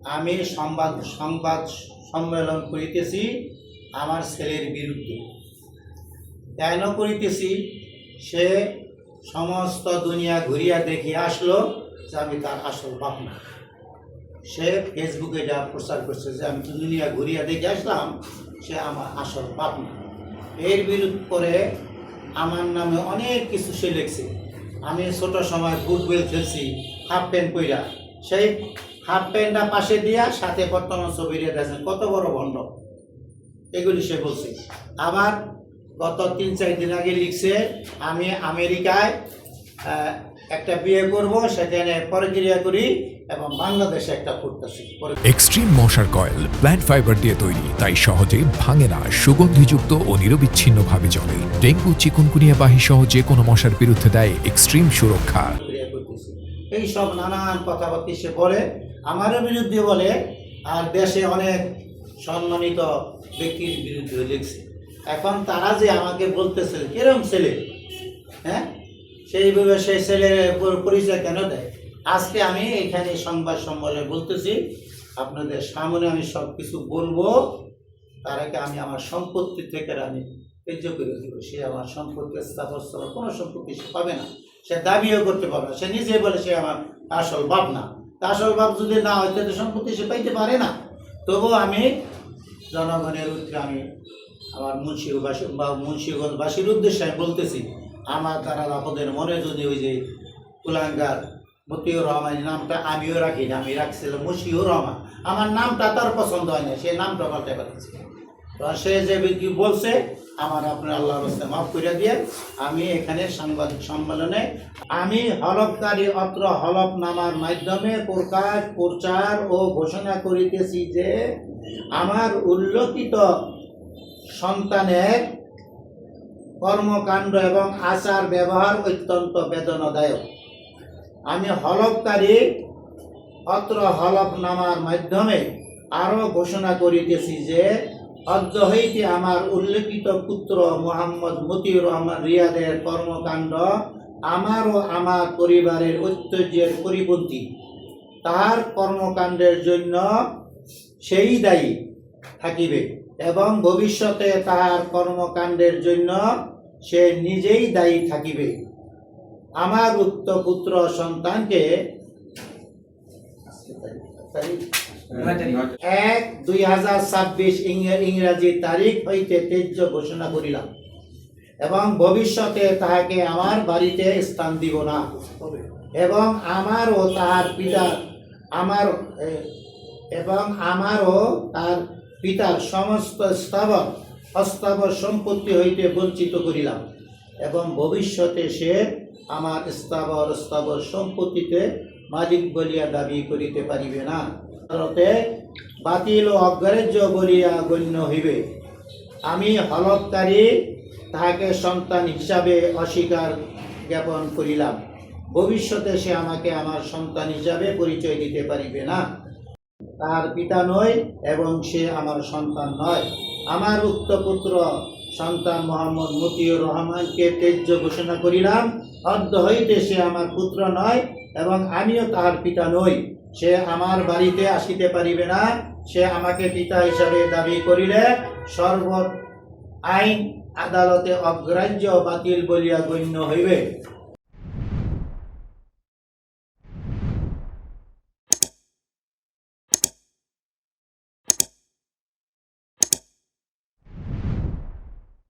আমি সংবাদ সংবাদ সম্মেলন করিতেছি আমার ছেলের বিরুদ্ধে। কেন করিতেছি? সে সমস্ত দুনিয়া ঘুরিয়া দেখে আসলো যে আমি তার আসল বাপ না। সে ফেসবুকে এটা প্রচার করছে যে আমি তো দুনিয়া ঘুরিয়া দেখে আসলাম, সে আমার আসল বাপ না। এর বিরুদ্ধে করে আমার নামে অনেক কিছু সে লিখছে। আমি ছোট সময় ফুটবল খেলছি হাফ প্যান্ট পইরা, সেই হাফ প্যান্টটা পাশে দিয়া সাথে বর্তমান ছবি দিয়ে দেখেন কত বড় ভণ্ড, এগুলি সে বলছে। আবার গত 3-4 দিন আগে লিখছে আমি আমেরিকায় একটা বিয়ে করব, সেখানে প্রক্রিয়া করি এবং বাংলাদেশে একটা করতেছি। এক্সট্রিম মশার কয়েল প্ল্যান্ট ফাইবার দিয়ে তৈরি, তাই সহজে ভাঙে না, সুগন্ধিযুক্ত ও নিরবিচ্ছিন্নভাবে চলে। ডেঙ্গু, চিকুনগুনিয়া বাহি সহ যে কোনো মশার বিরুদ্ধে দেয় এক্সট্রিম সুরক্ষা। এই সব নানান কথাবার্তা সে বলে, আমারও বিরুদ্ধে বলে, আর দেশে অনেক সম্মানিত ব্যক্তির বিরুদ্ধে লিখছে। এখন তারা যে আমাকে বলতেছে কিরম ছেলে, হ্যাঁ, সেইভাবে সেই ছেলের পরিচয় কেন দেয়? আজকে আমি এখানে সংবাদ সম্মেলনে বলতেছি, আপনাদের সামনে আমি সব কিছু বলবো, তার আগে আমি আমার সম্পত্তি থেকে আমি ত্যায্য করে দেবো। সে আমার সম্পত্তি স্থাপন কোনো সম্পত্তি সে পাবে না, সে দাবিও করতে পারবে না। সে নিজে বলে সে আমার আসল বাপ না। আসল বাপ যদি না হয় তাহলে সম্পত্তি সে পাইতে পারে না। তবুও আমি জনগণের উদ্দেশ্যে আমি আমার মুন্সিগঞ্জবাসীর উদ্দেশ্যে আমি বলতেছি, আমার দ্বারা আপনাদের মনে যদি ওই যে কুলাঙ্গার মতিউর রহমানের নামটা আমিও রাখি না, আমি রাখছিলাম মুশিউর রহমান, আমার নামটা তার পছন্দ হয় না, সে নামটা পাল্টে পাঠাচ্ছে। তো সে যে কি বলছে আমার আপনার আল্লাহর রাস্তায় মাফ করে দিয়ে আমি এখানে সাংবাদিক সম্মেলনে আমি হলফকারী অত্র হলফনামার মাধ্যমে প্রচার ও ঘোষণা করিতেছি যে আমার উল্লেখিত সন্তানের কর্মকাণ্ড এবং আচার ব্যবহার অত্যন্ত বেদনাদায়ক। আমি হলফকারী অত্র হলফনামার মাধ্যমে আরও ঘোষণা করিতেছি যে অদ্য হইতে আমার উল্লেখিত পুত্র মোহাম্মদ মতিউর রহমান রিয়াদের কর্মকাণ্ড আমার ও আমার পরিবারের ঐতিহ্যের পরিপন্থী। তার কর্মকাণ্ডের জন্য সেই দায়ী থাকিবে এবং ভবিষ্যতে তার কর্মকাণ্ডের জন্য সে নিজেই দায়ী থাকিবে। আমার উক্ত পুত্র সন্তানকে 1/2026 ইংরাজি তারিখ হইতে ত্যায্য ঘোষণা করিলাম এবং ভবিষ্যতে তাহাকে আমার বাড়িতে স্থান দিব না এবং আমার ও তার পিতার সমস্ত স্থাবর সম্পত্তি হইতে বঞ্চিত করিলাম এবং ভবিষ্যতে সে আমার স্থাবর সম্পত্তিতে মালিক বলিয়া দাবি করিতে পারিবে না, আদালতে বাতিল ও অগ্রাহ্য বলিয়া গণ্য হইবে। আমি হলফকারী তাহাকে সন্তান হিসাবে অস্বীকার জ্ঞাপন করিলাম। ভবিষ্যতে সে আমাকে আমার সন্তান হিসাবে পরিচয় দিতে পারিবে না। তার পিতা নয় এবং সে আমার সন্তান নয়। আমার উক্ত পুত্র সন্তান মোহাম্মদ মতিউর রহমানকে ত্যায্য ঘোষণা করিলাম। অদ্য হইতে সে আমার পুত্র নয় এবং আমিও তাহার পিতা নই। সে আমার বাড়িতে আসিতে পারিবে না। সে আমাকে পিতা হিসাবে দাবি করিলে আইন আদালতে অগ্রাহ্য বাতিল বলিয়া গণ্য হইবে।